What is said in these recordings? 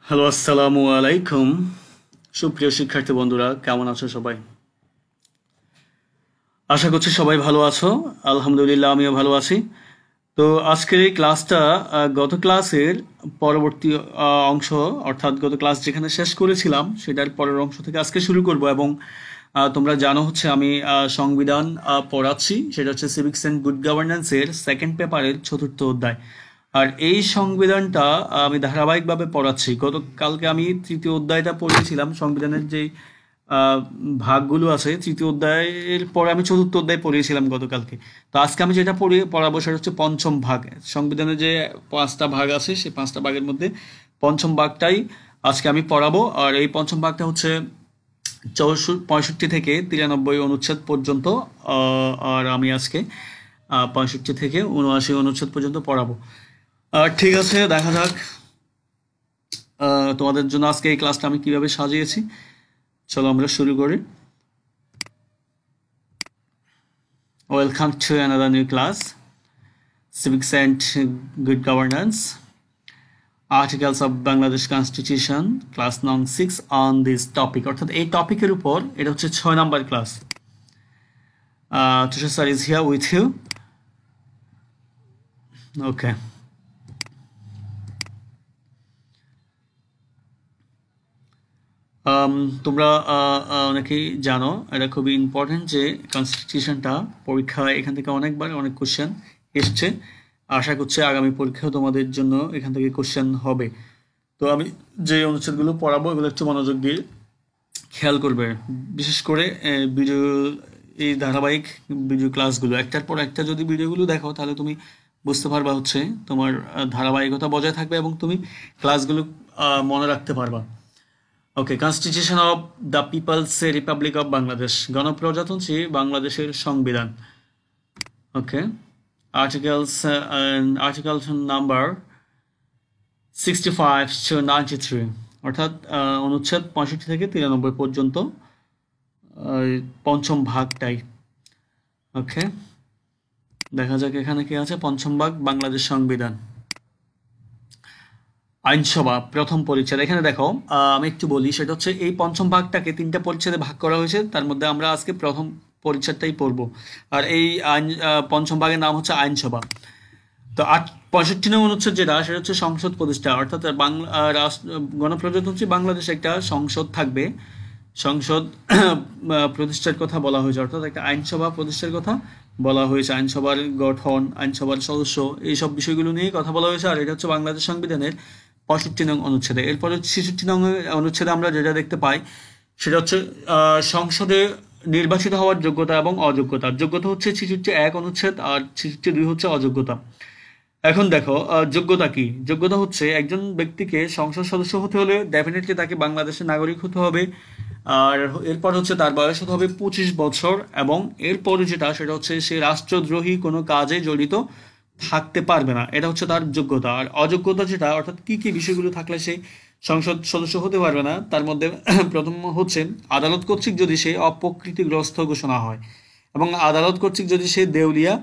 Hello, আসসালামু আলাইকুম। সুপ্রিয় শিক্ষার্থী বন্ধুরা, কেমন আছো সবাই? আশা করছি সবাই ভালো আছো। আলহামদুলিল্লাহ, আমিও ভালো আছি। তো আজকের এই ক্লাসটা গত ক্লাসের পরবর্তী অংশ, অর্থাৎ গত ক্লাস যেখানে শেষ করেছিলাম সেটার পরের অংশ থেকে আজকে শুরু করব। এবং তোমরা জানো হচ্ছে আমি সংবিধান পড়াচ্ছি, সেটা হচ্ছে সিভিক্স অ্যান্ড গুড গভর্নেন্সের সেকেন্ড পেপারের চতুর্থ অধ্যায়। আর এই সংবিধানটা আমি ধারাবাহিকভাবে পড়াচ্ছি। গতকালকে আমি তৃতীয় অধ্যায়টা পড়িয়েছিলাম, সংবিধানের যে আহ, ভাগগুলো আছে তৃতীয় অধ্যায়ের পরে আমি চতুর্থ অধ্যায় পড়িয়েছিলাম গতকালকে। তো আজকে আমি যেটা পড়াবো সেটা হচ্ছে পঞ্চম ভাগ। সংবিধানের যে পাঁচটা ভাগ আছে সেই পাঁচটা ভাগের মধ্যে পঞ্চম ভাগটাই আজকে আমি পড়াবো। আর এই পঞ্চম ভাগটা হচ্ছে 65 থেকে 93 অনুচ্ছেদ পর্যন্ত। আর আমি আজকে 65 থেকে 79 অনুচ্ছেদ পর্যন্ত পড়াবো। ঠিক আছে, দেখা যাক তোমাদের জন্য আজকে এই ক্লাসটা আমি কিভাবে সাজিয়েছি। চলো আমরা শুরু করি। Welcome to another new class, Civics and Good Governance, Articles of Bangladesh Constitution, class নং 6 on this topic। অর্থাৎ এই টপিকের উপর এটা হচ্ছে 6 number class. Tushar sir is here with you. Okay. তোমরা অনেকেই জানো এটা খুবই ইম্পর্টেন্ট যে কনস্টিটিউশনটা পরীক্ষায় এখান থেকে অনেকবার অনেক কোশ্চেন এসছে। আশা করছি আগামী পরীক্ষাও তোমাদের জন্য এখান থেকে কোশ্চেন হবে। তো আমি যে অনুচ্ছেদগুলো পড়াবো এগুলো একটু মনোযোগ দিয়ে খেয়াল করবে। বিশেষ করে ভিডিও, এই ধারাবাহিক ভিডিও ক্লাসগুলো একটার পর একটা যদি ভিডিওগুলো দেখো তাহলে তুমি বুঝতে পারবা হচ্ছে তোমার ধারাবাহিকতা বজায় থাকবে এবং তুমি ক্লাসগুলো মনে রাখতে পারবা। Okay, constitution of the People's Republic of Bangladesh, গণপ্রজাতন্ত্রী বাংলাদেশের সংবিধান। Okay, articles article number 65 to 93, অর্থাৎ অনুচ্ছেদ 65 থেকে 93 পর্যন্ত পঞ্চম ভাগটাই। ওকে, দেখা যাক এখানে কি আছে। পঞ্চম ভাগ, বাংলাদেশ সংবিধান, আইনসভা, প্রথম পরিচ্ছেদ। এখানে দেখো আমি একটু বলি, সেটা হচ্ছে এই পঞ্চম ভাগটাকে তিনটা পরিচ্ছেদে ভাগ করা হয়েছে, তার মধ্যে আমরা আজকে প্রথম পরিচ্ছেদটাই পড়ব। আর এই পঞ্চম ভাগের নাম হচ্ছে আইনসভা। তো 65 নং অনুচ্ছেদ যেটা, সেটা হচ্ছে সংসদ প্রতিষ্ঠা। অর্থাৎ বাংলা গণপ্রজাতন্ত্রী বাংলাদেশে একটা সংসদ থাকবে, সংসদ প্রতিষ্ঠার কথা বলা হয়েছে, অর্থাৎ একটা আইনসভা প্রতিষ্ঠার কথা বলা হয়েছে। আইনসভার গঠন, আইনসভার সদস্য, এইসব বিষয়গুলো নিয়ে কথা বলা হয়েছে। আর এটা হচ্ছে বাংলাদেশ সংবিধানের 65 নং অনুচ্ছেদে। এরপরে 66 নং অনুচ্ছেদে আমরা যেটা দেখতে পাই সেটা হচ্ছে সংসদে নির্বাচিত হওয়ার যোগ্যতা এবং অযোগ্যতা। যোগ্যতা হচ্ছে 66 অনুচ্ছেদ, আর 66 হচ্ছে অযোগ্যতা। এখন দেখো যোগ্যতা কি। যোগ্যতা হচ্ছে একজন ব্যক্তিকে সংসদ সদস্য হতে হলে ডেফিনেটলি তাকে বাংলাদেশের নাগরিক হতে হবে। আর এরপর হচ্ছে তার বয়স হতে হবে 25 বছর, এবং এরপরে যেটা সেটা হচ্ছে সে রাষ্ট্রদ্রোহী কোনো কাজে জড়িত থাকতে পারবে না। এটা হচ্ছে তার যোগ্যতা। আর অযোগ্যতা যেটা, অর্থাৎ কি কি বিষয়গুলো থাকলে সে সংসদ সদস্য হতে পারবে না, তার মধ্যে প্রথম হচ্ছে আদালত কর্তৃক যদি সে অপ্রকৃতিগ্রস্ত ঘোষণা হয়, এবং আদালত কর্তৃক যদি সে দেউলিয়া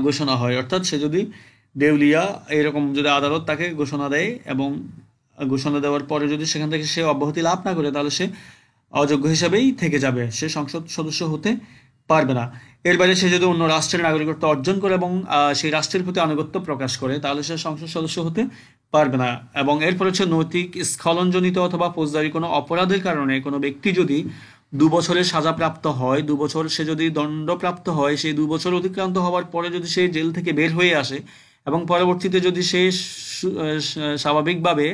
ঘোষণা হয়। অর্থাৎ সে যদি দেউলিয়া, এরকম যদি আদালত তাকে ঘোষণা দেয় এবং ঘোষণা দেওয়ার পরে যদি সেখান থেকে সে অব্যাহতি লাভ না করে, তাহলে সে অযোগ্য হিসাবেই থেকে যাবে, সে সংসদ সদস্য হতে পারবে না। এর বাইরে সে যদি অন্য রাষ্ট্রের নাগরিকত্ব অর্জন করে এবং সেই রাষ্ট্রের প্রতি আনুগত্য প্রকাশ করে, তাহলে সে সংসদ সদস্য হতে পারবে না। এবং এরপর হচ্ছে নৈতিক স্খলনজনিত অথবা ফৌজদারি কোনো অপরাধের কারণে কোনো ব্যক্তি যদি 2 বছরের সাজাপ্রাপ্ত হয়, 2 বছর সে যদি দণ্ডপ্রাপ্ত হয়, সেই 2 বছর অতিক্রান্ত হওয়ার পরে যদি সে জেল থেকে বের হয়ে আসে এবং পরবর্তীতে যদি সে স্বাভাবিকভাবে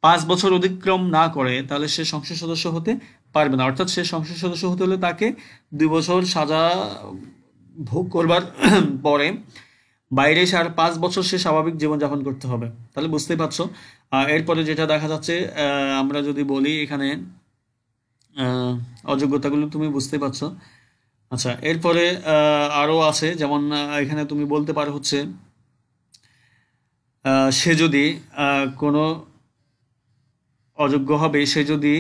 5 বছর অতিক্রম না করে, তাহলে সে সংসদ সদস্য হতে পারবে না। অর্থাৎ সে সংসদ সদস্য হতে হলে তাকে 2 বছর সাজা ভোগ করবার পরে বাইরে এসে আর 5 বছর সে স্বাভাবিক জীবনযাপন করতে হবে। তাহলে বুঝতেই পারছো। এরপরে যেটা দেখা যাচ্ছে, আমরা যদি বলি এখানে অযোগ্যতাগুলো তুমি বুঝতেই পারছো। আচ্ছা, এরপরে আরও আছে, যেমন এখানে তুমি বলতে পারো হচ্ছে সে যদি কোনো অযোগ্য হবে, সে যদি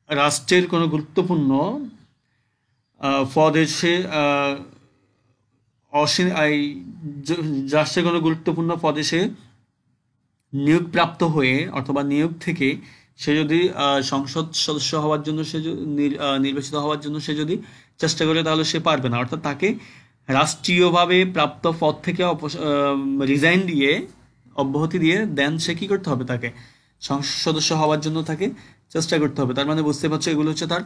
রাষ্ট্রের কোনো গুরুত্বপূর্ণ পদে সে রাষ্ট্রের কোনো গুরুত্বপূর্ণ পদে সে নিয়োগপ্রাপ্ত হয়ে অথবা নিয়োগ থেকে সে যদি সংসদ সদস্য হওয়ার জন্য নির্বাচিত হওয়ার জন্য সে যদি চেষ্টা করে, তাহলে সে পারবে না। অর্থাৎ তাকে রাষ্ট্রীয়ভাবে প্রাপ্ত পদ থেকে রিজাইন দিয়ে, অব্যাহতি দিয়ে দেন সে কি করতে হবে, তাকে সংসদ সদস্য হওয়ার জন্য তাকে চেষ্টা করতে হবে। তার মানে বুঝতে পারছো, এগুলো হচ্ছে তার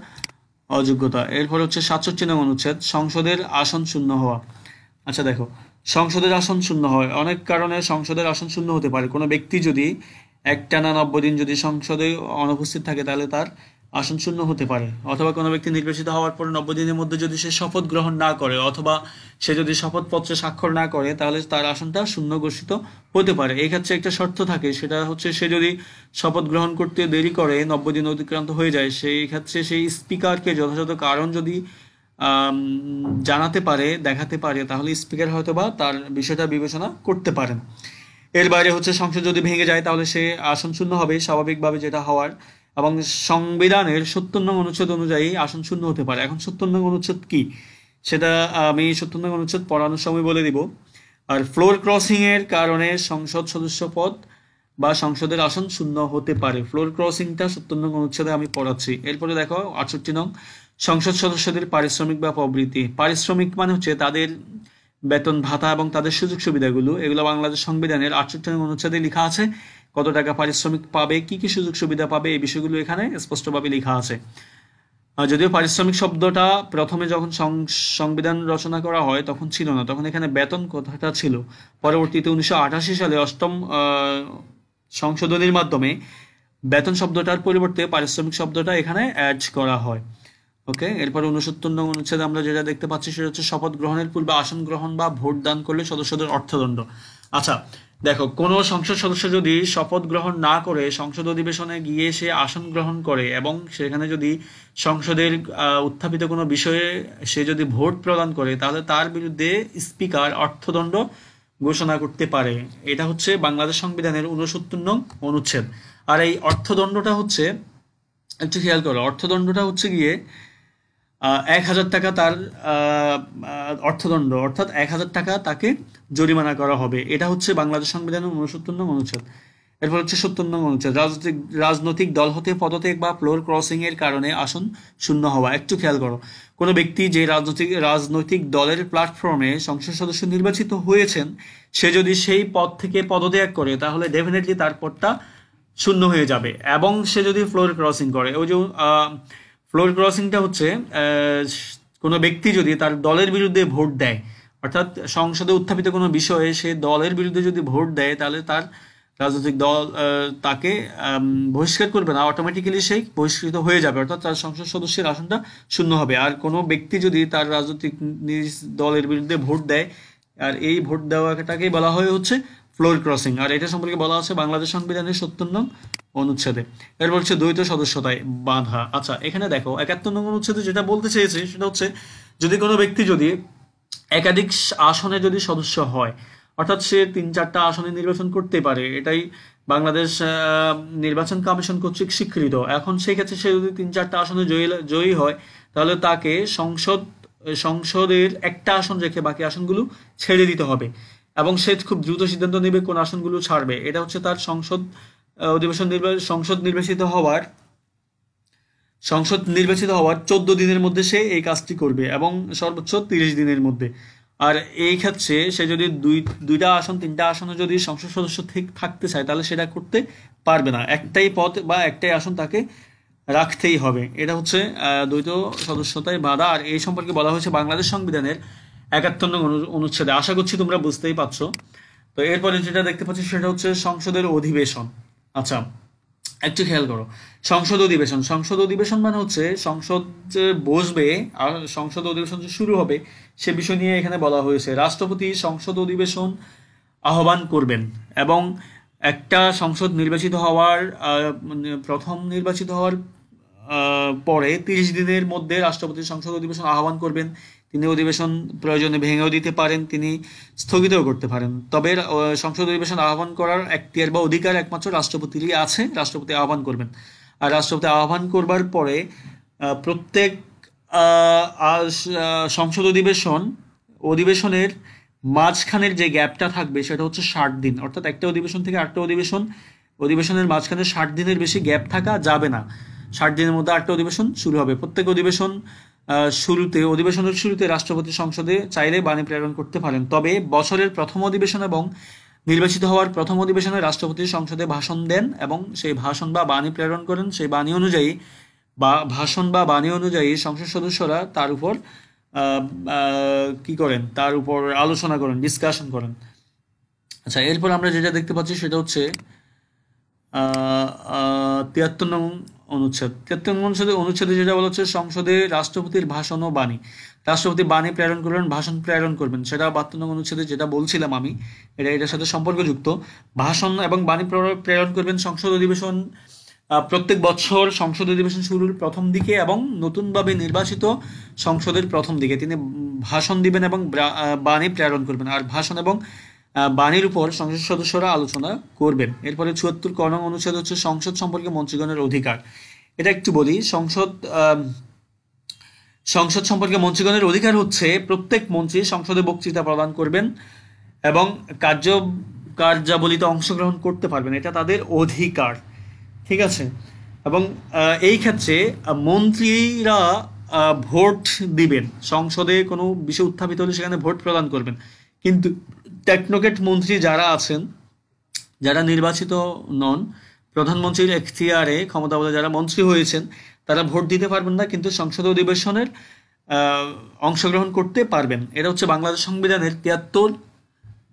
অযোগ্যতা। এরপর হচ্ছে 67 নং অনুচ্ছেদ, সংসদের আসন শূন্য হওয়া। আচ্ছা দেখো, সংসদের আসন শূন্য হয় অনেক কারণে। সংসদের আসন শূন্য হতে পারে। কোনো ব্যক্তি যদি একটানা 90 দিন যদি সংসদে অনুপস্থিত থাকে, তাহলে তার আসন শূন্য হতে পারে। অথবা কোনো ব্যক্তি নির্বাচিত হওয়ার পর 90 দিনের মধ্যে যদি সে শপথ গ্রহণ না করে, অথবা সে যদি শপথপত্রে স্বাক্ষর না করে, তাহলে তার আসনটা শূন্য ঘোষিত হতে পারে। এই ক্ষেত্রে একটা শর্ত থাকে, সেটা হচ্ছে সে যদি শপথ গ্রহণ করতে দেরি করে, 90 দিন অতিক্রান্ত হয়ে যায়, সেই ক্ষেত্রে সেই স্পিকারকে যথাযথ কারণ যদি জানাতে পারে, দেখাতে পারে, তাহলে স্পিকার হয়তো বা তার বিষয়টা বিবেচনা করতে পারেন। এর বাইরে হচ্ছে সংসদ যদি ভেঙে যায়, তাহলে সে আসন শূন্য হবে স্বাভাবিকভাবে, যেটা হওয়ার। এবং সংবিধানের 70 নং অনুচ্ছেদ অনুযায়ী আসন শূন্য হতে পারে। এখন 70 নং অনুচ্ছেদ কি, সেটা আমি 70 নং অনুচ্ছেদ পড়ানোর সময় বলে দিব। আর ফ্লোর ক্রসিং এর কারণে সংসদ সদস্য পদ বা সংসদের আসন শূন্য হতে পারে। ফ্লোর ক্রসিংটা 70 নং অনুচ্ছেদে আমি পড়াচ্ছি। এরপরে দেখো 68 নং, সংসদ সদস্যদের পারিশ্রমিক বা প্রবৃত্তি। পারিশ্রমিক মানে হচ্ছে তাদের বেতন ভাতা এবং তাদের সুযোগ সুবিধাগুলো। এগুলো বাংলাদেশ সংবিধানের 68 নং অনুচ্ছেদে লেখা আছে, কত টাকা পারিশ্রমিক পাবে, কি কি সুযোগ সুবিধা পাবে, এই বিষয়গুলো এখানে স্পষ্টভাবে লেখা আছে। যদিও পারিশ্রমিক শব্দটা প্রথমে যখন সংবিধান রচনা করা হয় তখন ছিল না, তখন এখানে বেতন কথাটা ছিল। পরবর্তীতে 1988 সালে 8ম সংশোধনীর মাধ্যমে বেতন শব্দটার পরিবর্তে পারিশ্রমিক শব্দটা এখানে অ্যাড করা হয়। ওকে, এরপর 69 নং অনুচ্ছেদে আমরা যেটা দেখতে পাচ্ছি সেটা হচ্ছে শপথ গ্রহণের পূর্বে আসন গ্রহণ বা ভোট দান করলে সদস্যদের অর্থদণ্ড। আচ্ছা দেখো, কোনো সংসদ সদস্য যদি শপথ গ্রহণ না করে সংসদ অধিবেশনে গিয়ে সে আসন গ্রহণ করে এবং সেখানে যদি সংসদের উত্থাপিত কোনো বিষয়ে সে যদি ভোট প্রদান করে, তাহলে তার বিরুদ্ধে স্পিকার অর্থদণ্ড ঘোষণা করতে পারে। এটা হচ্ছে বাংলাদেশ সংবিধানের 69 নং অনুচ্ছেদ। আর এই অর্থদণ্ডটা হচ্ছে, একটু খেয়াল করো, অর্থদণ্ডটা হচ্ছে গিয়ে 1000 টাকা তার অর্থদণ্ড, অর্থাৎ 1000 টাকা তাকে জরিমানা করা হবে। এটা হচ্ছে বাংলাদেশ সংবিধানের 69 নং অনুচ্ছেদ। এরপর হচ্ছে 70 নং অনুচ্ছেদ, রাজনৈতিক দল হতে পদত্যাগ বা ফ্লোর ক্রসিং এর কারণে আসন শূন্য হওয়া। একটু খেয়াল করো, কোনো ব্যক্তি যে রাজনৈতিক দলের প্ল্যাটফর্মে সংসদ সদস্য নির্বাচিত হয়েছেন, সে যদি সেই পদ থেকে পদত্যাগ করে, তাহলে ডেফিনেটলি তার পদটা শূন্য হয়ে যাবে। এবং সে যদি ফ্লোর ক্রসিং করে, ওই যে ফ্লোর ক্রসিংটা হচ্ছে কোনো ব্যক্তি যদি তার দলের বিরুদ্ধে ভোট দেয়, অর্থাৎ সংসদে উত্থাপিত কোনো বিষয়ে সে দলের বিরুদ্ধে যদি ভোট দেয়, তাহলে তার রাজনৈতিক দল তাকে বহিষ্কার করবে না, অটোমেটিক্যালি সেই বহিষ্কৃত হয়ে যাবে, অর্থাৎ তার সংসদ সদস্যের আসনটা শূন্য হবে। আর কোনো ব্যক্তি যদি তার রাজনৈতিক নিজ দলের বিরুদ্ধে ভোট দেয়, আর এই ভোট দেওয়াটাকেই বলা হয় হচ্ছে ফ্লোর ক্রসিং। আর এটা সম্পর্কে বলা আছে বাংলাদেশ সংবিধানের 70 নং অনুচ্ছেদে। এরপর হচ্ছে দ্বৈত সদস্যতায় বাধা। আচ্ছা এখানে দেখো 71 নং অনুচ্ছেদে যেটা বলতে চেয়েছে সেটা হচ্ছে, যদি কোনো ব্যক্তি যদি একাধিক আসনে যদি সদস্য হয়, অর্থাৎ সে 3-4টা আসনে নির্বাচন করতে পারে, এটাই বাংলাদেশ নির্বাচন কমিশন কর্তৃক স্বীকৃত। এখন সেই ক্ষেত্রে সে যদি 3-4টা আসনে জয়ী হয়, তাহলে তাকে সংসদের একটা আসন রেখে বাকি আসনগুলো ছেড়ে দিতে হবে, এবং সে খুব দ্রুত সিদ্ধান্ত নেবে কোন আসনগুলো ছাড়বে। এটা হচ্ছে তার সংসদ নির্বাচিত হওয়ার 14 দিনের মধ্যে সে এই কাজটি করবে, এবং সর্বোচ্চ 30 দিনের মধ্যে। আর এই ক্ষেত্রে সে যদি দুইটা আসন 3টা আসনে যদি সংসদ সদস্য থাকতে চায়, তাহলে সেটা করতে পারবে না। একটাই পদ বা একটাই আসন তাকে রাখতেই হবে। এটা হচ্ছে দ্বৈত সদস্যতায় বাধা। আর এই সম্পর্কে বলা হয়েছে বাংলাদেশ সংবিধানের 71 নং অনুচ্ছেদে। আশা করছি তোমরা বুঝতেই পারছো। তো এরপরে যেটা দেখতে পাচ্ছি সেটা হচ্ছে সংসদের অধিবেশন। আচ্ছা একটু খেয়াল করো, সংসদ অধিবেশন মানে হচ্ছে সংসদ যে বসবে আর সংসদ অধিবেশন যে শুরু হবে, সে বিষয় নিয়ে এখানে বলা হয়েছে। রাষ্ট্রপতি সংসদ অধিবেশন আহ্বান করবেন, এবং একটা সংসদ প্রথম নির্বাচিত হওয়ার পরে 30 দিনের মধ্যে রাষ্ট্রপতি সংসদ অধিবেশন আহ্বান করবেন। তিনি অধিবেশন প্রয়োজনে ভেঙেও দিতে পারেন, তিনি স্থগিতও করতে পারেন। তবে সংসদ অধিবেশন আহ্বান করার এখতিয়ার বা অধিকার একমাত্র রাষ্ট্রপতিরই আছে। রাষ্ট্রপতি আহ্বান করবেন। আর রাষ্ট্রপতি আহ্বান করবার পরে প্রত্যেক সংসদ অধিবেশনের মাঝখানের যে গ্যাপটা থাকবে সেটা হচ্ছে 60 দিন, অর্থাৎ একটা অধিবেশন থেকে আরেকটা অধিবেশনের মাঝখানে 60 দিনের বেশি গ্যাপ থাকা যাবে না। 60 দিনের মধ্যে আরেকটা অধিবেশন শুরু হবে। প্রত্যেক অধিবেশনের শুরুতে রাষ্ট্রপতি সংসদে চাইলে বাণী প্রেরণ করতে পারেন, তবে বছরের প্রথম অধিবেশন এবং নির্বাচিত হওয়ার প্রথম অধিবেশনে রাষ্ট্রপতি সংসদে ভাষণ দেন এবং সেই ভাষণ বা বাণী প্রেরণ করেন। সেই বাণী অনুযায়ী ভাষণ বা বাণী অনুযায়ী সংসদ সদস্যরা তার উপর কি করেন, তার উপর আলোচনা করেন, ডিসকাশন করেন। আচ্ছা, এরপর আমরা যেটা দেখতে পাচ্ছি সেটা হচ্ছে 73 নং অনুচ্ছেদ। 73 নং অনুচ্ছেদে যেটা বলা হচ্ছে, সংসদে রাষ্ট্রপতির ভাষণ ও বাণী, রাষ্ট্রপতি বাণী প্রেরণ করবেন, ভাষণ প্রেরণ করবেন, সেটা 72 নং অনুচ্ছেদে যেটা বলছিলাম আমি, এটার সাথে সম্পর্কযুক্ত। ভাষণ এবং বাণী প্রেরণ করবেন সংসদ অধিবেশন প্রত্যেক বছর সংসদ অধিবেশন শুরুর প্রথম দিকে এবং নতুনভাবে নির্বাচিত সংসদের প্রথম দিকে তিনি ভাষণ দিবেন এবং বাণী প্রেরণ করবেন। আর ভাষণ এবং বাণীর উপর সংসদ সদস্যরা আলোচনা করবেন। এরপরে 74 ক নং অনুচ্ছেদ হচ্ছে সংসদ সম্পর্কে মন্ত্রীগণের অধিকার। এটা একটু বলি, সংসদ সম্পর্কে মন্ত্রীগণের অধিকার হচ্ছে প্রত্যেক মন্ত্রী সংসদে বক্তৃতা প্রদান করবেন এবং কার্যাবলীতে অংশগ্রহণ করতে পারবেন, এটা তাদের অধিকার। ঠিক আছে। এবং এই ক্ষেত্রে মন্ত্রীরা ভোট দিবেন, সংসদে কোনো বিষয় উত্থাপিত হলে সেখানে ভোট প্রদান করবেন, কিন্তু টেকনোক্রেট মন্ত্রী যারা আছেন, যারা নির্বাচিত নন, প্রধানমন্ত্রীর এখতিয়ারে ক্ষমতা বলে যারা মন্ত্রী হয়েছেন, তারা ভোট দিতে পারবেন না, কিন্তু সংসদ অধিবেশনের অংশগ্রহণ করতে পারবেন। এটা হচ্ছে বাংলাদেশ সংবিধানের 73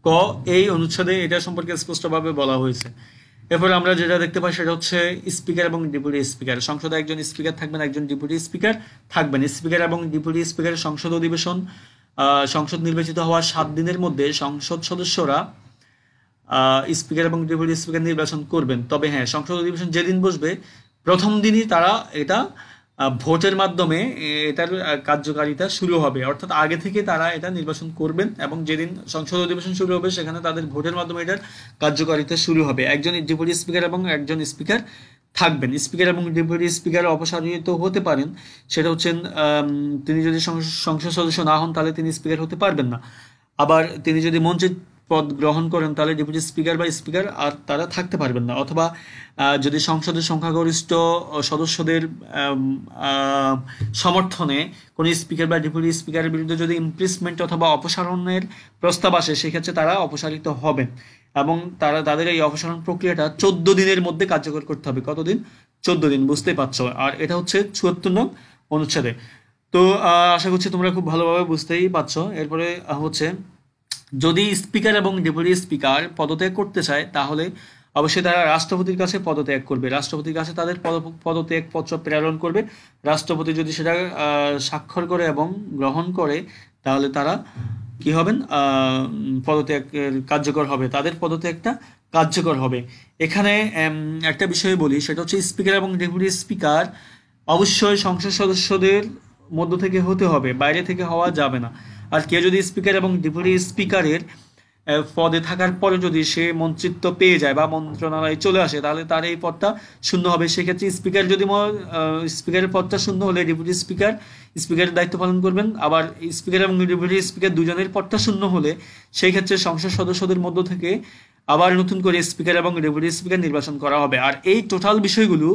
ক এই অনুচ্ছেদে এটা সম্পর্কে স্পষ্টভাবে বলা হয়েছে। এরপরে আমরা যেটা দেখতে পাই সেটা হচ্ছে স্পিকার এবং ডেপুটি স্পিকার। সংসদে একজন স্পিকার থাকবেন, একজন ডেপুটি স্পিকার থাকবেন। স্পিকার এবং ডেপুটি স্পিকারের সংসদ অধিবেশন সংসদ নির্বাচিত হওয়ার 7 দিনের মধ্যে সংসদ সদস্যরা স্পিকার এবং ডেপুটি স্পিকার নির্বাচন করবেন। তবে হ্যাঁ, সংসদ অধিবেশন যেদিন বসবে প্রথম দিনই তারা এটা ভোটের মাধ্যমে এটার কার্যকারিতা শুরু হবে, অর্থাৎ আগে থেকে তারা এটা নির্বাচন করবেন এবং যেদিন সংসদ অধিবেশন শুরু হবে সেখানে তাদের ভোটের মাধ্যমে এটার কার্যকারিতা শুরু হবে। একজন ডেপুটি স্পিকার এবং একজন স্পিকার থাকবেন। স্পিকার এবং ডেপুটি স্পিকার অপসারিত হতে পারেন, সেটা হচ্ছেন তিনি যদি সংসদ সদস্য না হন তাহলে তিনি স্পিকার হতে পারবেন না। আবার তিনি যদি মন্ত্রীর পদ গ্রহণ করেন তাহলে ডেপুটি স্পিকার বা স্পিকার আর তারা থাকতে পারবেন না। অথবা যদি সংসদের সংখ্যাগরিষ্ঠ সদস্যদের সমর্থনে কোনো স্পিকার বা ডেপুটি স্পিকারের বিরুদ্ধে যদি ইমপিচমেন্ট অথবা অপসারণের প্রস্তাব আসে, সেক্ষেত্রে তারা অপসারিত হবেন এবং তাদের এই অপসারণ প্রক্রিয়াটা 14 দিনের মধ্যে কার্যকর করতে হবে। কতদিন? 14 দিন, বুঝতেই পারছো। আর এটা হচ্ছে 74 নং অনুচ্ছেদে। তো আশা করছি তোমরা খুব ভালোভাবে বুঝতেই পারছো। এরপরে হচ্ছে, যদি স্পিকার এবং ডেপুটি স্পিকার পদত্যাগ করতে চায় তাহলে অবশ্যই তারা রাষ্ট্রপতির কাছে পদত্যাগ করবে, রাষ্ট্রপতির কাছে তাদের পদত্যাগ পত্র প্রেরণ করবে। রাষ্ট্রপতি যদি সেটা স্বাক্ষর করে এবং গ্রহণ করে তাহলে তারা কি হবেন, পদত্যাগের কার্যকর হবে, তাদের পদত্যাগটা কার্যকর হবে। এখানে একটা বিষয় বলি, সেটা হচ্ছে স্পিকার এবং ডেপুটি স্পিকার অবশ্যই সংসদ সদস্যদের মধ্য থেকে হতে হবে, বাইরে থেকে হওয়া যাবে না। আর কেউ যদি স্পিকার এবং ডেপুটি স্পিকারের পদে থাকার পরে যদি সে মন্ত্রিত্ব পেয়ে যায় বা মন্ত্রণালয়ে চলে আসে তাহলে তার এই পদটা শূন্য হবে। সেক্ষেত্রে স্পিকার যদি স্পিকারের পদটা শূন্য হলে ডেপুটি স্পিকারের দায়িত্ব পালন করবেন। আবার স্পিকার এবং ডেপুটি স্পিকার দুজনের পদটা শূন্য হলে সেই ক্ষেত্রে সংসদ সদস্যদের মধ্য থেকে আবার নতুন করে স্পিকার এবং ডেপুটি স্পিকার নির্বাচন করা হবে। আর এই টোটাল বিষয়গুলো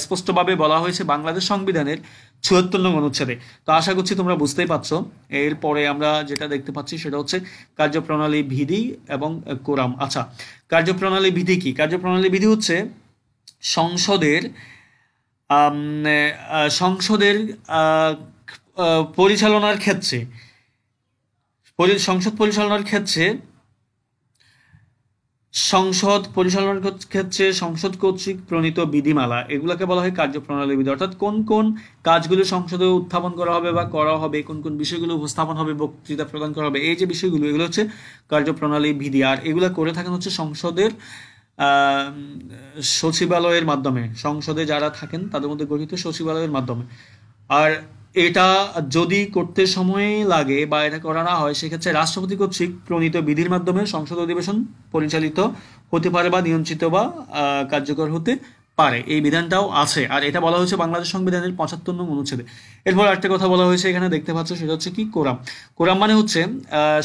স্পষ্টভাবে বলা হয়েছে বাংলাদেশ সংবিধানের 74 নং অনুচ্ছেদে। তো আশা করছি তোমরা বুঝতেই পারছো। এরপরে আমরা যেটা দেখতে পাচ্ছি সেটা হচ্ছে কার্যপ্রণালী বিধি এবং কোরাম। আচ্ছা, কার্যপ্রণালী বিধি কি? কার্যপ্রণালী বিধি হচ্ছে সংসদের সংসদের পরিচালনার ক্ষেত্রে সংসদ পরিচালনার ক্ষেত্রে সংসদ কর্তৃক প্রণীত বিধিমালা, এগুলোকে বলা হয় কার্যপ্রণালী বিধি। অর্থাৎ কোন কোন কাজগুলো সংসদে উত্থাপন করা হবে বা করা হবে, কোন কোন বিষয়গুলো উপস্থাপন হবে, বক্তৃতা প্রদান করা হবে, এই যে বিষয়গুলো, এগুলো হচ্ছে কার্যপ্রণালী বিধি। আর এগুলো করে থাকেন হচ্ছে সংসদের সচিবালয়ের মাধ্যমে, সংসদে যারা থাকেন তাদের মধ্যে গঠিত সচিবালয়ের মাধ্যমে। আর এটা যদি করতে সময় লাগে বা এটা করা না হয় সেক্ষেত্রে রাষ্ট্রপতি কর্তৃক প্রণীত বিধির মাধ্যমে সংসদ অধিবেশন পরিচালিত হতে পারে বা নিয়ন্ত্রিত বা কার্যকর হতে পারে, এই বিধানটাও আছে। আর এটা বলা হয়েছে বাংলাদেশ সংবিধানের 75 নং অনুচ্ছেদে। এরপর আরেকটা কথা বলা হয়েছে এখানে দেখতে পাচ্ছ, সেটা হচ্ছে কি কোরাম। কোরাম মানে হচ্ছে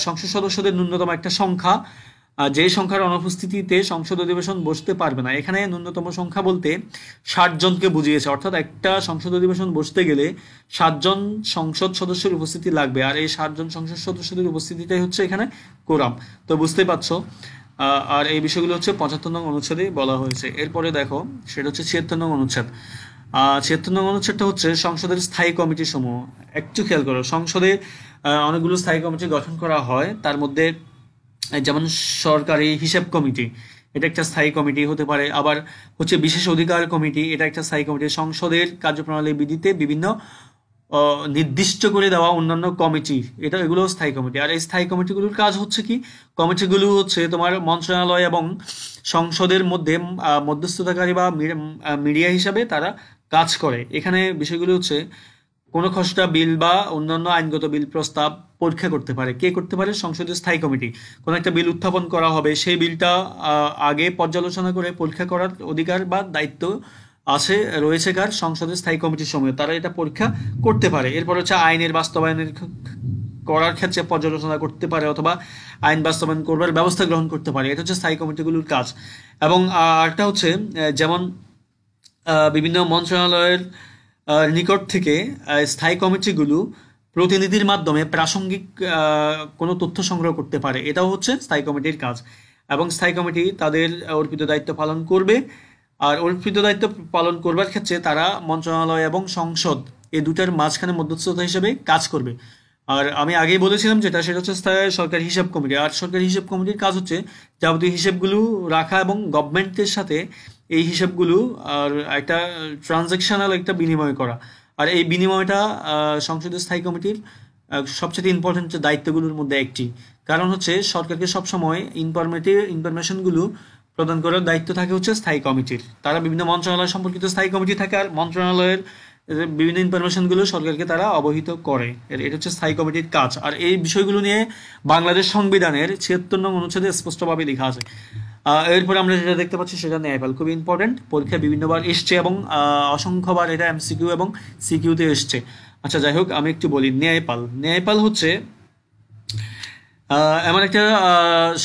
সংসদ সদস্যদের ন্যূনতম একটা সংখ্যা, যে সংখ্যার অনুপস্থিতিতে সংসদ অধিবেশন বসতে পারবে না। এখানে ন্যূনতম সংখ্যা বলতে 60 জনকে বুঝিয়েছে, অর্থাৎ একটা সংসদ অধিবেশন বসতে গেলে 60 জন সংসদ সদস্যের উপস্থিতি লাগবে। আর এই 60 জন সংসদ সদস্যদের উপস্থিতিটাই হচ্ছে এখানে কোরাম। তো বুঝতেই পারছো। আর এই বিষয়গুলো হচ্ছে 75 নং অনুচ্ছেদে বলা হয়েছে। এরপরে দেখো, সেটা হচ্ছে 76 নং অনুচ্ছেদ। 76 নং অনুচ্ছেদটা হচ্ছে সংসদের স্থায়ী কমিটি সমূহ। একটু খেয়াল করো, সংসদে অনেকগুলো স্থায়ী কমিটি গঠন করা হয়, তার মধ্যে যেমন সরকারি হিসাব কমিটি, এটা একটা স্থায়ী কমিটি হতে পারে। আবার হচ্ছে বিশেষ অধিকার কমিটি, এটা একটা স্থায়ী কমিটি। সংসদের কার্যপ্রণালী বিধিতে বিভিন্ন নির্দিষ্ট করে দেওয়া অন্যান্য কমিটি, এগুলো স্থায়ী কমিটি। আর এই স্থায়ী কমিটিগুলোর কাজ হচ্ছে কি, কমিটিগুলো হচ্ছে তোমার মন্ত্রণালয় এবং সংসদের মধ্যে মধ্যস্থতাকারী বা মিডিয়া হিসাবে তারা কাজ করে। এখানে বিষয়গুলো হচ্ছে কোনো খসড়া বিল বা অন্যান্য আইনগত বিল প্রস্তাব পরীক্ষা করতে পারে। কে করতে পারে? সংসদের স্থায়ী কমিটি। কোনো একটা বিল উত্থাপন করা হবে, সেই বিলটা আগে পর্যালোচনা করে পরীক্ষা করার অধিকার বা দায়িত্ব আছে, রয়েছে কার? সংসদের স্থায়ী কমিটির সমূহ, তারা এটা পরীক্ষা করতে পারে। এরপর হচ্ছে আইনের বাস্তবায়নের করার ক্ষেত্রে পর্যালোচনা করতে পারে, অথবা আইন বাস্তবায়ন করবার ব্যবস্থা গ্রহণ করতে পারে। এটা হচ্ছে স্থায়ী কমিটিগুলোর কাজ। এবং আরেকটা হচ্ছে যেমন বিভিন্ন মন্ত্রণালয়ের নিকট থেকে স্থায়ী কমিটিগুলো প্রতিনিধির মাধ্যমে প্রাসঙ্গিক কোনো তথ্য সংগ্রহ করতে পারে, এটাও হচ্ছে স্থায়ী কমিটির কাজ। এবং স্থায়ী কমিটি তাদের অর্পিত দায়িত্ব পালন করবে। আর অর্পিত দায়িত্ব পালন করবার ক্ষেত্রে তারা মন্ত্রণালয় এবং সংসদ এই দুটার মাঝখানে মধ্যস্থতা হিসেবে কাজ করবে। আর আমি আগেই বলেছিলাম যেটা, সেটা হচ্ছে সরকারি হিসাব কমিটি। আর সরকারি হিসাব কমিটির কাজ হচ্ছে যাবতীয় হিসেবগুলো রাখা এবং গভর্নমেন্টের সাথে এই হিসাবগুলো আর একটা ট্রানজ্যাকশনাল একটা বিনিময় করা। আর এই বিনিময়টা সংসদীয় স্থায়ী কমিটির সবচেয়ে ইম্পর্টেন্ট দায়িত্বগুলোর মধ্যে একটি। কারণ হচ্ছে সরকারকে সবসময় ইনফরমেশনগুলো প্রদান করার দায়িত্ব থাকে হচ্ছে স্থায়ী কমিটির। তারা বিভিন্ন মন্ত্রণালয় সম্পর্কিত স্থায়ী কমিটি থাকে, আর মন্ত্রণালয়ের বিভিন্ন ইনফরমেশনগুলো সরকারকে তারা অবহিত করে। এটা হচ্ছে স্থায়ী কমিটির কাজ। আর এই বিষয়গুলো নিয়ে বাংলাদেশ সংবিধানের 76 নং অনুচ্ছেদে স্পষ্টভাবে লেখা আছে। এরপরে আমরা যেটা দেখতে পাচ্ছি সেটা ন্যায়পাল, খুবই ইম্পর্টেন্ট, পরীক্ষায় বিভিন্নবার এসছে এবং অসংখ্যবার এটা এমসিকিউ এবং সিকিউতে এসছে। আচ্ছা, যাই হোক, আমি একটু বলি। ন্যায়পাল হচ্ছে এমন একটা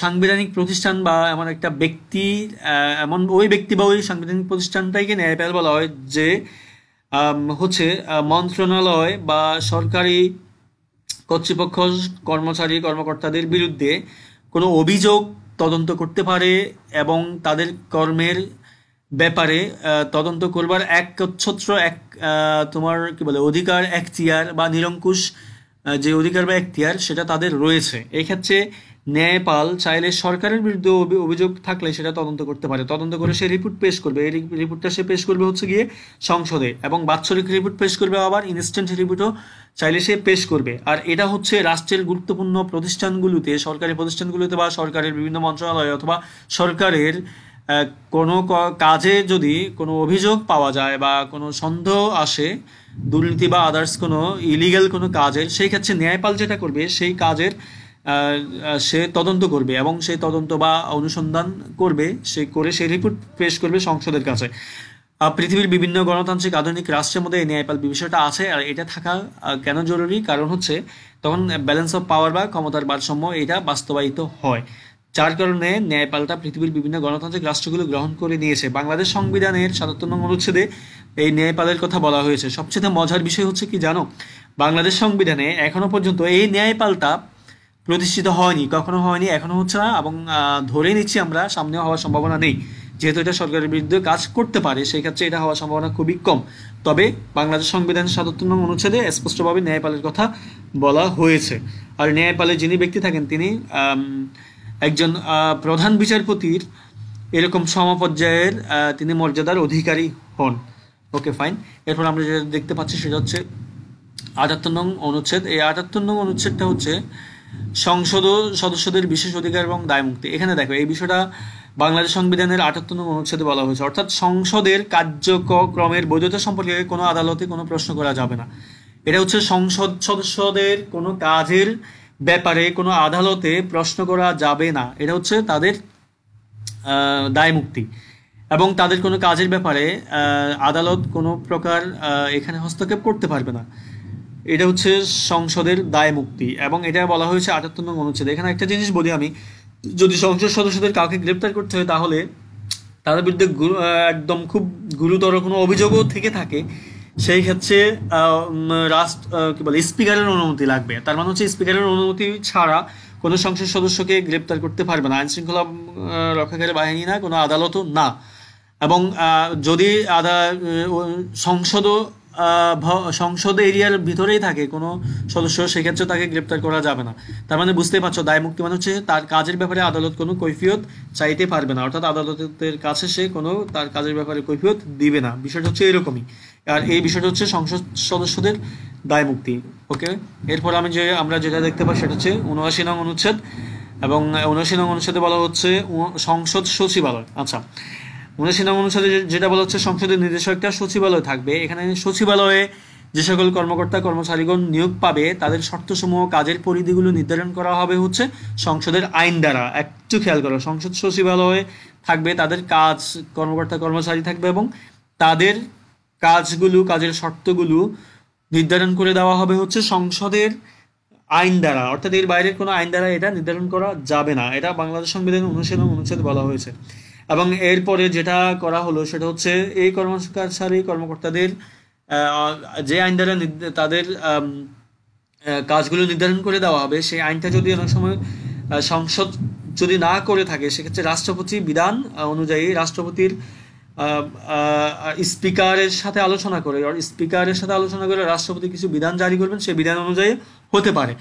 সাংবিধানিক প্রতিষ্ঠান বা এমন একটা ব্যক্তি, এমন ওই ব্যক্তি বা ওই সাংবিধানিক প্রতিষ্ঠানটাকে ন্যায়পাল বলা হয় যে হচ্ছে মন্ত্রণালয় বা সরকারি কর্তৃপক্ষ কর্মচারী কর্মকর্তাদের বিরুদ্ধে কোনো অভিযোগ তদন্ত করতে পারে এবং তাদের কর্মের ব্যাপারে তদন্ত করবার একচ্ছত্র তোমার কি বলে অধিকার, এখতিয়ার বা নিরঙ্কুশ যে অধিকার বা এখতিয়ার সেটা তাদের রয়েছে। এই ক্ষেত্রে ন্যায়পাল চাইলে সরকারের বিরুদ্ধে অভিযোগ থাকলে সেটা তদন্ত করতে পারে। তদন্ত করে সে রিপোর্ট পেশ করবে। এই রিপোর্টটা সে পেশ করবে হচ্ছে গিয়ে সংসদে, এবং বাৎসরিক রিপোর্ট পেশ করবে, আবার ইনস্ট্যান্ট রিপোর্টও চাইলে সে পেশ করবে। আর এটা হচ্ছে রাষ্ট্রের গুরুত্বপূর্ণ প্রতিষ্ঠানগুলোতে, সরকারি প্রতিষ্ঠানগুলোতে বা সরকারের বিভিন্ন মন্ত্রণালয় অথবা সরকারের কোনো কাজে যদি কোনো অভিযোগ পাওয়া যায় বা কোনো সন্দেহ আসে, দুর্নীতি বা আদার্স কোনো ইলিগাল কোনো কাজের, সেই ক্ষেত্রে ন্যায়পাল যেটা করবে সেই কাজের সে তদন্ত করবে এবং সেই তদন্ত বা অনুসন্ধান করবে, সে করে সেই রিপোর্ট পেশ করবে সংসদের কাছে। পৃথিবীর বিভিন্ন গণতান্ত্রিক আধুনিক রাষ্ট্রের মধ্যে এই ন্যায়পাল বিষয়টা আছে। আর এটা থাকা কেন জরুরি? কারণ হচ্ছে তখন ব্যালেন্স অফ পাওয়ার বা ক্ষমতার ভারসাম্য এটা বাস্তবায়িত হয়, যার কারণে ন্যায়পালটা পৃথিবীর বিভিন্ন গণতান্ত্রিক রাষ্ট্রগুলো গ্রহণ করে নিয়েছে। বাংলাদেশ সংবিধানের 77 নং অনুচ্ছেদে এই ন্যায়পালের কথা বলা হয়েছে। সবচেয়ে মজার বিষয় হচ্ছে কি জানো, বাংলাদেশ সংবিধানে এখনো পর্যন্ত এই ন্যায়পালটা প্রতিষ্ঠিত হয়নি, কখনো হয়নি, এখনো হচ্ছে না, এবং ধরে নিচ্ছি আমরা সামনেও হওয়ার সম্ভাবনা নেই। যেহেতু এটা সরকারের বিরুদ্ধে কাজ করতে পারে, সেই ক্ষেত্রে এটা হওয়ার সম্ভাবনা খুবই কম। তবে বাংলাদেশ সংবিধানের 77 নং অনুচ্ছেদে স্পষ্টভাবে ন্যায়পালের কথা বলা হয়েছে। আর ন্যায়পালের যিনি ব্যক্তি থাকেন তিনি একজন প্রধান বিচারপতির এরকম সমপর্যায়ের তিনি মর্যাদার অধিকারী হন। ওকে, ফাইন। এরপর আমরা যেটা দেখতে পাচ্ছি সেটা হচ্ছে 78 নং অনুচ্ছেদ। এই 78 নং অনুচ্ছেদটা হচ্ছে সংসদ সদস্যদের বিশেষ অধিকার এবং দায়মুক্তি। এখানে দেখো, এই বিষয়টা বাংলাদেশ সংবিধানের 78 নং অনুচ্ছেদে বলা হয়েছে, অর্থাৎ সংসদের কার্যক্রমের বৈধতা সম্পর্কে কোনো আদালতে কোনো প্রশ্ন করা যাবে না। এটা হচ্ছে সংসদ সদস্যদের কোনো কাজের ব্যাপারে কোনো আদালতে প্রশ্ন করা যাবে না, এটা হচ্ছে তাদের দায়মুক্তি। এবং তাদের কোনো কাজের ব্যাপারে আদালত কোনো প্রকার এখানে হস্তক্ষেপ করতে পারবে না। এটা হচ্ছে সংসদের দায় মুক্তি, এবং এটা বলা হয়েছে ৭৮ নং অনুচ্ছেদে। এখানে একটা জিনিস বলি আমি, যদি সংসদ সদস্যদের কাউকে গ্রেপ্তার করতে হয় তাহলে তাদের বিরুদ্ধে একদম খুব গুরুতর কোনো অভিযোগও থেকে থাকে, সেই ক্ষেত্রে কি বলে স্পিকারের অনুমতি লাগবে। তার মানে হচ্ছে স্পিকারের অনুমতি ছাড়া কোনো সংসদ সদস্যকে গ্রেপ্তার করতে পারবে না আইন শৃঙ্খলা রক্ষাকারী বাহিনী না, কোনো আদালতও না। এবং যদি সংসদও সংসদ এরিয়ার ভিতরেই থাকে কোনো সদস্য, সেক্ষেত্রে তাকে গ্রেপ্তার করা যাবে না। তার মানে বুঝতেই পারছো, দায় মুক্তি মানে হচ্ছে তার কাজের ব্যাপারে আদালত কোনো কৈফিয়ত চাইতে পারবে না, অর্থাৎ আদালতের কাছে সে কোনো তার কাজের ব্যাপারে কৈফিয়ত দিবে না। বিষয়টা হচ্ছে এরকমই, আর এই বিষয়টা হচ্ছে সংসদ সদস্যদের দায় মুক্তি। ওকে, এরপর আমরা যেটা দেখতে পাই সেটা হচ্ছে ৭৯ নং অনুচ্ছেদ, এবং ৭৯ নং অনুচ্ছেদে বলা হচ্ছে সংসদ সচিবালয়। আচ্ছা, ৭৯ নং অনুচ্ছেদে যেটা বলা হচ্ছে সংসদের নিজস্ব একটা সচিবালয় থাকবে। এখানে সচিবালয়ে যে সকল কর্মকর্তা কর্মচারীগণ নিয়োগ পাবে তাদের শর্তসমূহ, কাজের পরিধিগুলো নির্ধারণ করা হবে হচ্ছে সংসদের আইন দ্বারা। একটু খেয়াল করো, সংসদ সচিবালয়ে থাকবে, তাদের কাজ, কর্মকর্তা কর্মচারী থাকবে, এবং তাদের কাজগুলো, কাজের শর্তগুলো নির্ধারণ করে দেওয়া হবে হচ্ছে সংসদের আইন দ্বারা, অর্থাৎ এর বাইরের কোনো আইন দ্বারা এটা নির্ধারণ করা যাবে না। এটা বাংলাদেশ সংবিধানের ৭৯ নং অনুচ্ছেদে বলা হয়েছে। এবং এরপরে যেটা করা হলো সেটা হচ্ছে এই কর্মচারী কর্মকর্তাদের যে আইন দ্বারা তাদের কাজগুলো নির্ধারণ করে দেওয়া হবে, সেই আইনটা যদি অনেক সময় সংসদ যদি না করে থাকে, সেক্ষেত্রে রাষ্ট্রপতি বিধান অনুযায়ী রাষ্ট্রপতির স্পিকারের সাথে আলোচনা করে রাষ্ট্রপতি কিছু বিধান জারি করবেন, সেই বিধান অনুযায়ী হতে পারে।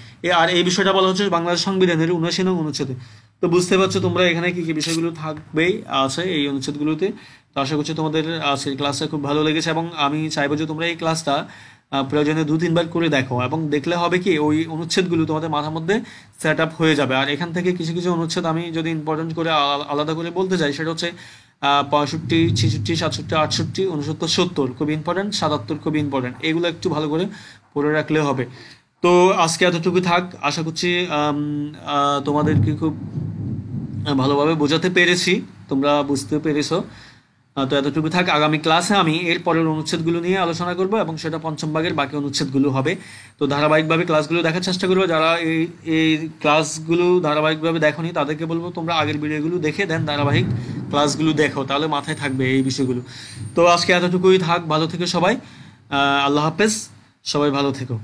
আর এই বিষয়টা বলা হচ্ছে বাংলাদেশ সংবিধানের ৭৯ নং অনুচ্ছেদে। তো বুঝতে পারছো তোমরা এখানে কি কি বিষয়গুলো থাকবেই আছে এই অনুচ্ছেদগুলোতে। তো আশা করছি তোমাদের আজকের ক্লাসটা খুব ভালো লেগেছে, এবং আমি চাইবো যে তোমরা এই ক্লাসটা প্রয়োজনে ২-৩ বার করে দেখো, এবং দেখলে হবে কি ওই অনুচ্ছেদগুলো তোমাদের মাথার মধ্যে সেট আপ হয়ে যাবে। আর এখান থেকে কিছু কিছু অনুচ্ছেদ আমি যদি ইম্পর্টেন্ট করে আলাদা করে বলতে চাই, সেটা হচ্ছে ৬৫, ৬৬, ৬৭, ৬৮, ৬৯, ৭০ খুব ইম্পর্টেন্ট, ৭৭ খুব ইম্পর্টেন্ট। এগুলো একটু ভালো করে পড়ে রাখলে হবে। তো আজকে এতটুকু থাক। আশা করছি তোমাদেরকে খুব ভালোভাবে বোঝাতে পেরেছি, তোমরা বুঝতে পেরেছো। তো এতটুকু থাক। আগামী ক্লাসে আমি এর পরের অনুচ্ছেদগুলো নিয়ে আলোচনা করব, এবং সেটা পঞ্চম ভাগের বাকি অনুচ্ছেদগুলো হবে। তো ধারাবাহিকভাবে ক্লাসগুলো দেখার চেষ্টা করবো। যারা এই ক্লাসগুলো ধারাবাহিকভাবে দেখোনি তাদেরকে বলবো তোমরা আগের ভিডিওগুলো দেখে দেন ধারাবাহিক ক্লাসগুলো দেখো, তাহলে মাথায় থাকবে এই বিষয়গুলো। তো আজকে এতটুকুই থাক। ভালো থেকো সবাই। আল্লাহ হাফেজ, সবাই ভালো থেকো।